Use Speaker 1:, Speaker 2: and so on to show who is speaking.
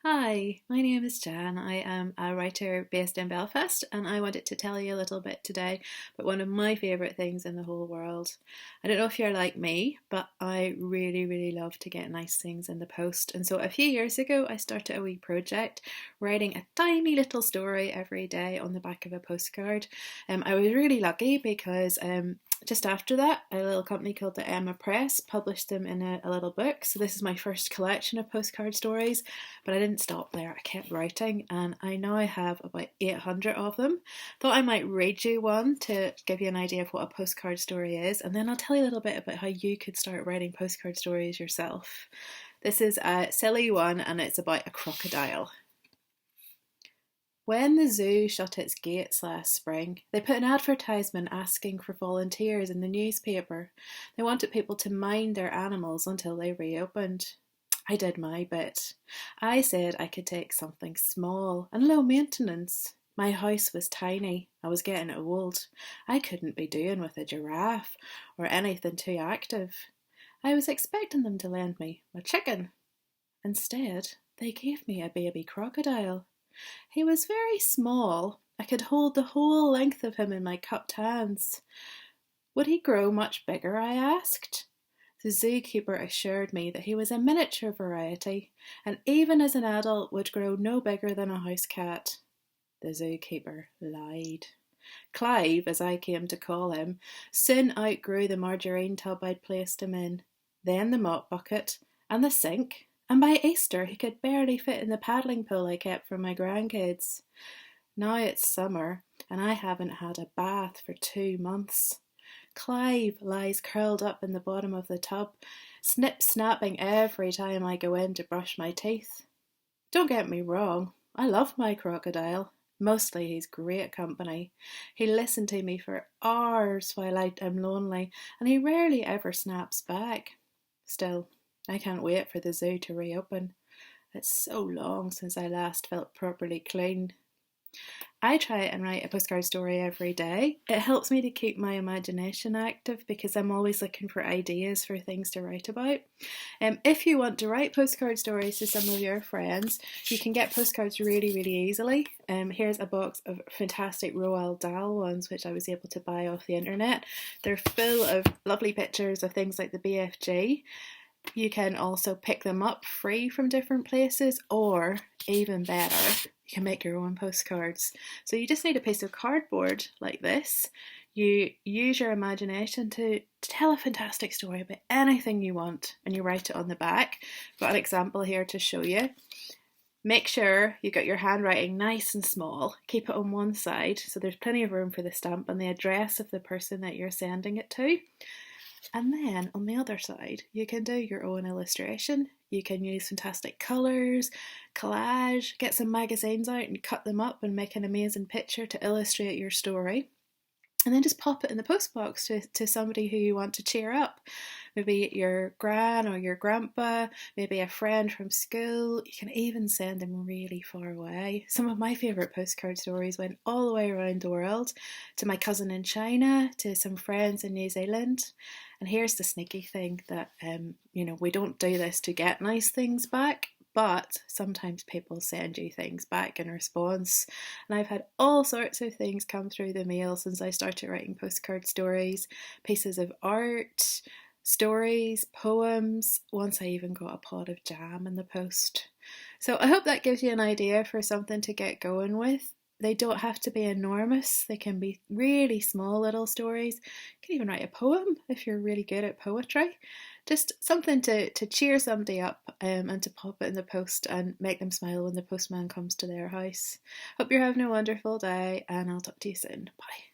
Speaker 1: Hi, my name is Jan. I am a writer based in Belfast, and I wanted to tell you a little bit today about one of my favourite things in the whole world. I don't know if you're like me, but I really love to get nice things in the post. And so a few years ago, I started a wee project writing a tiny little story every day on the back of a postcard. I was really lucky because just after that, a little company called the Emma Press published them in a little book. So this is my first collection of postcard stories, but I didn't stop there. I kept writing, and I now have about 800 of them. Thought I might read you one to give you an idea of what a postcard story is, and then I'll tell you a little bit about how you could start writing postcard stories yourself. This is a silly one, and it's about a crocodile. When the zoo shut its gates last spring, they put an advertisement asking for volunteers in the newspaper. They wanted people to mind their animals until they reopened. I did my bit. I said I could take something small and low maintenance. My house was tiny. I was getting old. I couldn't be doing with a giraffe or anything too active. I was expecting them to lend me a chicken. Instead, they gave me a baby crocodile. He was very small. I could hold the whole length of him in my cupped hands. Would he grow much bigger? I asked. The zookeeper assured me that he was a miniature variety, and even as an adult would grow no bigger than a house cat. The zookeeper lied. Clive, as I came to call him, soon outgrew the margarine tub I'd placed him in, then the mop bucket, and the sink, and by Easter he could barely fit in the paddling pool I kept for my grandkids. Now it's summer, and I haven't had a bath for 2 months. Clive lies curled up in the bottom of the tub, snip-snapping every time I go in to brush my teeth. Don't get me wrong, I love my crocodile. Mostly he's great company. He listened to me for hours while I'm lonely, and he rarely ever snaps back. Still, I can't wait for the zoo to reopen. It's so long since I last felt properly clean. I try and write a postcard story every day. It helps me to keep my imagination active because I'm always looking for ideas for things to write about. If you want to write postcard stories to some of your friends, you can get postcards really easily. Here's a box of fantastic Roald Dahl ones which I was able to buy off the internet. They're full of lovely pictures of things like the BFG. You can also pick them up free from different places, or even better, you can make your own postcards. So you just need a piece of cardboard like this. You use your imagination to tell a fantastic story about anything you want, and you write it on the back. I've got an example here to show you. Make sure you got your handwriting nice and small. Keep it on one side so there's plenty of room for the stamp and the address of the person that you're sending it to. And then on the other side, you can do your own illustration. You can use fantastic colours, collage, get some magazines out and cut them up and make an amazing picture to illustrate your story. And then just pop it in the postbox to somebody who you want to cheer up. Maybe your gran or your grandpa, maybe a friend from school. You can even send them really far away. Some of my favourite postcard stories went all the way around the world, to my cousin in China, to some friends in New Zealand. And here's the sneaky thing that, we don't do this to get nice things back. But sometimes people send you things back in response. And I've had all sorts of things come through the mail since I started writing postcard stories. Pieces of art, stories, poems. Once I even got a pot of jam in the post. So I hope that gives you an idea for something to get going with. They don't have to be enormous. They can be really small little stories. You can even write a poem if you're really good at poetry. Just something to cheer somebody up and to pop it in the post and make them smile when the postman comes to their house. Hope you're having a wonderful day, and I'll talk to you soon. Bye.